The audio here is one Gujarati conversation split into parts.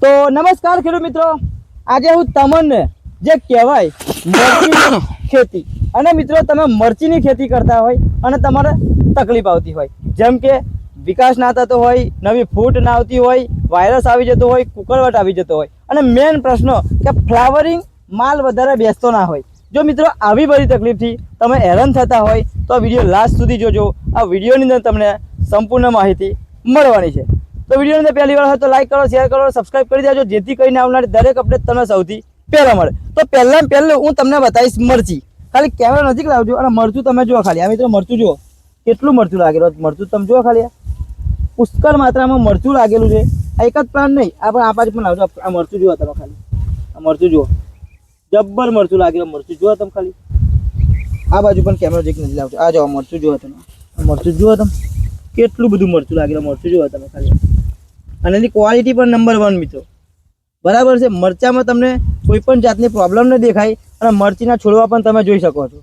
તો નમસ્કાર ખેડૂત મિત્રો, આજે હું તમને જે કહેવાય મરચીની ખેતી, અને મિત્રો તમે મરચીની ખેતી કરતા હોય અને તમારે તકલીફ આવતી હોય, જેમ કે વિકાસ ના થતો હોય, નવી ફૂટ ના આવતી હોય, વાયરસ આવી જતો હોય, કુકરવટ આવી જતો હોય, અને મેઇન પ્રશ્ન કે ફ્લાવરિંગ માલ વધારે બેસતો ના હોય. જો મિત્રો આવી બધી તકલીફથી તમે હેરાન થતા હોય તો આ વિડીયો લાસ્ટ સુધી જોજો. આ વિડીયોની અંદર તમને સંપૂર્ણ માહિતી મળવાની છે. તો વિડીયોની અંદર પહેલી વાર હોય તો લાઈક કરો, શેર કરો, સબસ્ક્રાઇબ કરી દેજો, જેથી કરીને આવનારી દરેક અપડેટ તમને સૌથી પહેલા મળે. તો પહેલું હું તમને બતાવીશ મરચી. ખાલી કેમેરા નજીક લાવજો અને મરચું તમે જુઓ. ખાલી આ મિત્રો મરચું જુઓ, કેટલું મરચું લાગેલું. મરચું તમે જુઓ, ખાલી પુષ્કળ માત્રામાં મરચું લાગેલું છે. આ એક જ પ્લાન્ટ નહીં, આ બાજુ પણ લાવજો. આ મરચું જુઓ તમે, ખાલી આ મરચું જુઓ, જબ્બર મરચું લાગેલું. મરચું જુઓ તમે, ખાલી આ બાજુ પણ કેમેરા નજીક નથી લાવજો. આ જો મરચું જુઓ તમે, આ મરચું જુઓ તમે, કેટલું બધું મરચું લાગેલું. મરચું જુઓ તમે ખાલી, અને એની ક્વોલિટી પણ નંબર 1 મિત્રો. બરાબર છે. મરચામાં તમને કોઈ પણ જાતની પ્રોબ્લેમ ન દેખાય, અને મરચીના છોડવા પણ તમે જોઈ શકો છો,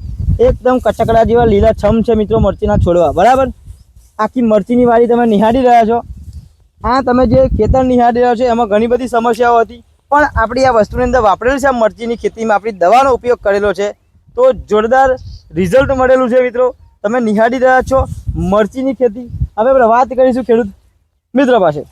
એકદમ કચકડા જેવા લીલા છમ છે મિત્રો મરચીના છોડવા. બરાબર, આખી મરચીની વાડી તમે નિહાળી રહ્યા છો. આ તમે જે ખેતર નિહાળી રહ્યા છો એમાં ઘણી બધી સમસ્યાઓ હતી, પણ આપણી આ વસ્તુની અંદર વાપરેલું છે. આ મરચીની ખેતીમાં આપણી દવાનો ઉપયોગ કરેલો છે, તો જોરદાર રિઝલ્ટ મળેલું છે મિત્રો. તમે નિહાળી રહ્યા છો મરચીની ખેતી. હવે આપણે વાત કરીશું ખેડૂત મિત્રો પાસે.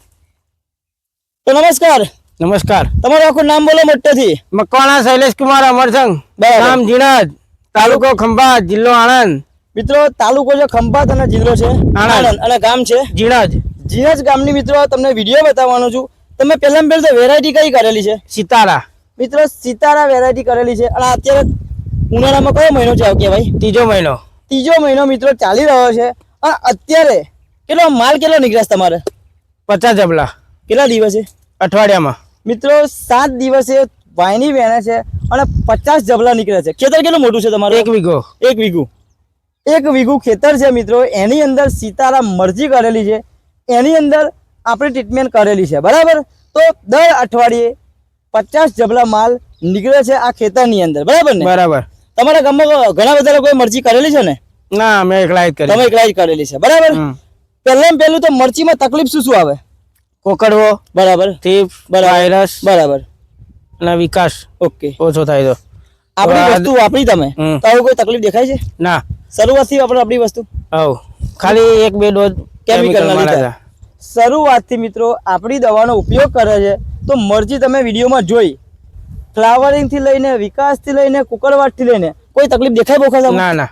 તો નમસ્કાર. નમસ્કાર. તમારું આખું નામ બોલો મોટેથી. મકવાણા શૈલેષ કુમાર અમરસંગ, ગામ જીણજ, તાલુકો ખંભાત, જિલ્લો આણંદ. મિત્રો તાલુકો છે ખંભાત અને જિલ્લો છે આણંદ, અને ગામ છે જીણજ. જીણજ ગામની મિત્રો તમને વિડીયો બતાવવાનો છું. તમે પહેલાં પહેલું તો વેરાયટી કઈ કરેલી છે? સિતારા. મિત્રો સિતારા વેરાયટી કરેલી છે. અને અત્યારે ઉનાળામાં કયો મહિનો છે કહેવાય? ત્રીજો મહિનો. ત્રીજો મહિનો મિત્રો ચાલી રહ્યો છે. અને અત્યારે કેટલો માલ કેટલો નીકળે તમારે? 50 જબલા. કેટલા દિવસે? અઠવાડિયામાં મિત્રો 7 દિવસે વાયની વેણે છે અને 50 જબલા નીકળે છે. ખેતર કેટલું મોટું છે તમારું? 1 વીઘો. 1 વીઘું ખેતર છે મિત્રો. એની અંદર સિતારા મરચી કરેલી છે, એની અંદર આપણે ટ્રીટમેન્ટ કરેલી છે. બરાબર, તો દર અઠવાડિયે 50 જબલા માલ નીકળે છે આ ખેતરની અંદર. બરાબર ને? બરાબર. તમારા ગામમાં ઘણા બધા લોકોએ મરચી કરેલી છે ને? ના, અમે એકલા જ કરી. તમે એકલા જ કરેલી છે. બરાબર. પહેલું તો મરચીમાં તકલીફ શું આવે? કોકડવો. બરાબર. થીપ. વાયરસ. બરાબર. અને વિકાસ ઓકે ઓછો થાય તો. આપણી વસ્તુ વાપરી તમે તો આવું કોઈ તકલીફ દેખાય છે? ના, શરૂઆતથી આપણી વસ્તુ ખાલી 1-2 ડોઝ કેમિકલ ના. શરૂઆતથી મિત્રો આપણી દવાનો ઉપયોગ કરે છે. તો મરચી તમે વિડીયોમાં જોઈ, ફ્લાવરિંગ થી લઈને વિકાસથી લઈને કુકરવાટ થી લઈને કોઈ તકલીફ દેખાય બોખાય? ના ના,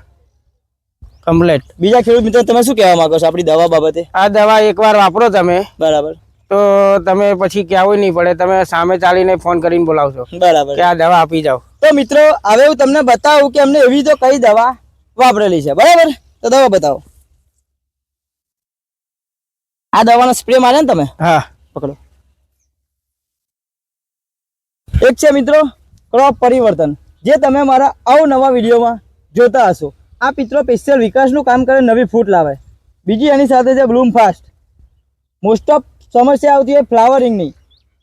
કમ્પ્લીટ. બીજા ખેડૂત મિત્રો તમે શું કહેવા માંગો છો આપણી દવા બાબતે? આ દવા એકવાર વાપરો તમે, બરાબર, તો તમે પછી કહેવું નહીં પડે. તમે સામે ચાલીને ફોન કરીને બોલાવશો, બરાબર, કે આ દવા આપી જાઓ. તો મિત્રો હવે હું તમને બતાવું કે અમને એવી તો કઈ દવા વાપરેલી છે. બરાબર, તો દવા બતાવો. આ દવાનો સ્પ્રે મારે ને તમે? હા, પકડો. એક છે મિત્રો ક્રોપ પરિવર્તન, જે તમે મારા અવનવા વિડીયોમાં જોતા હશો. આ મિત્રો સ્પેશિયલ વિકાસનું કામ કરે, નવી ફૂટ લાવે. બીજી એની સાથે છે બ્લૂમ ફાસ્ટ. મોસ્ટ ઓફ સમસ્યા આવતી હોય ફ્લાવરિંગની,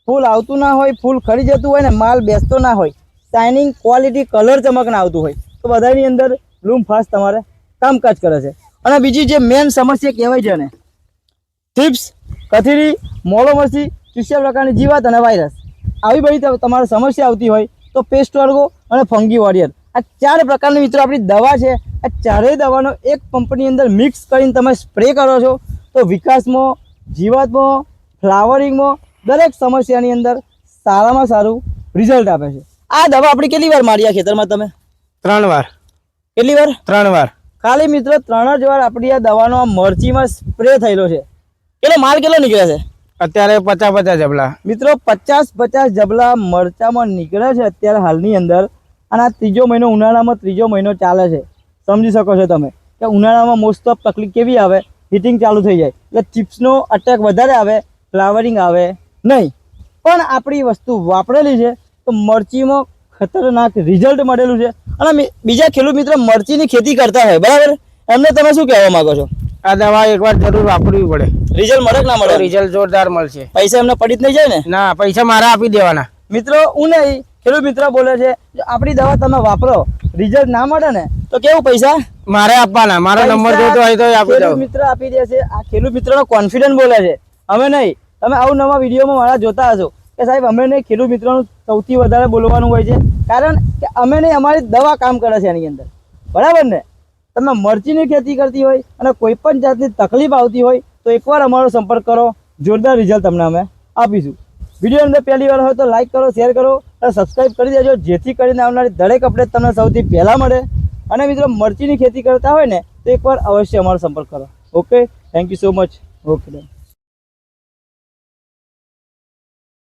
ફૂલ આવતું ના હોય, ફૂલ ખરી જતું હોય ને માલ બેસતો ના હોય, શાઇનિંગ, ક્વોલિટી, કલર ચમક ના આવતું હોય, તો બધાની અંદર બ્લૂમ ફાસ્ટ તમારે કામકાજ કરે છે. અને બીજી જે મેન સમસ્યા કહેવાય છે ને, થ્રિપ્સ, કથીરી, મોળો મરચી, ચૂસ્યા પ્રકારની જીવાત અને વાયરસ, આવી બધી તમારે સમસ્યા આવતી હોય તો પેસ્ટ વર્ગો અને ફંગી વોરિયર, આ 4 પ્રકારની મિત્રો આપણી દવા છે. આ ચારેય દવાનો એક પંપની અંદર મિક્સ કરીને તમે સ્પ્રે કરો છો તો વિકાસમાં, જીવાતમાં, ફ્લાવરિંગમાં દરેક સમસ્યાની અંદર સારામાં સારું રિઝલ્ટ આપે છે. આ દવા આપણી કેટલી વાર મારી આ ખેતરમાં તમે? 3 વાર. કેટલી વાર? 3 વાર. ખાલી મિત્રો 3 જ વાર આપણી આ દવાનો આ મરચીમાં સ્પ્રે થયેલો છે. કેટલો માલ કેટલો નીકળે છે અત્યારે? 50 જબલા મિત્રો. 50 જબલા મરચામાં નીકળે છે અત્યારે હાલની અંદર. અને આ ત્રીજો મહિનો, ઉનાળામાં ત્રીજો મહિનો ચાલે છે. સમજી શકો છો તમે કે ઉનાળામાં મોસ્ટ ઓફ તકલીફ કેવી આવે? હીટિંગ ચાલુ થઈ જાય એટલે ચિપ્સનો અટેક વધારે આવે, ફ્લાવરિંગ આવે નહીં. પણ આપણી વસ્તુ વાપરેલી છે તો મરચીમાં ખતરનાક રિઝલ્ટ મળેલું છે. અને બીજા ખેડૂત મિત્રો મરચીની ખેતી કરતા હોય, બરાબર, એમને તમે શું કહેવા માંગો છો? આ દવા એકવાર જરૂર વાપરવી પડે. રિઝલ્ટ મળે કે ના મળે? રિઝલ્ટ જોરદાર મળશે. પૈસા એમને પડી જ નહીં જાય ને? ના, પૈસા મારા આપી દેવાના. મિત્રો હું નહીં, ખેડૂત મિત્ર બોલે છે જો આપણી દવા તમે વાપરો, રિઝલ્ટ ના મળે ને તો કેવું પૈસા મારે આપવાના? મારો નંબર જોતો હોય તો આપી દો. મિત્ર આપી દેશે. આ ખેડૂત મિત્રનો કોન્ફિડન્સ બોલે છે, અમે નહીં. તમે આવું નવા વિડીયોમાં મારા જોતા હશો કે સાહેબ અમે નહીં, ખેડૂત મિત્રોનું સૌથી વધારે બોલવાનું હોય છે, કારણ કે અમે નહીં, અમારી દવા કામ કરે છે એની અંદર, બરાબર ને? તમે મરચીની ખેતી કરતી હોય અને કોઈ પણ જાતની તકલીફ આવતી હોય તો એકવાર અમારો સંપર્ક કરો, જોરદાર રિઝલ્ટ તમને અમે આપીશું. વિડીયો અંદર પહેલી વાર હોય તો લાઈક કરો, શેર કરો અને સબસ્ક્રાઈબ કરી દેજો, જેથી કરીને આવનારી દરેક અપડેટ તમને સૌથી પહેલાં મળે. અને મિત્રો મરચીની ખેતી કરતા હોય ને તો એકવાર અવશ્ય અમારો સંપર્ક કરો. Okay, thank you so much. Okay done.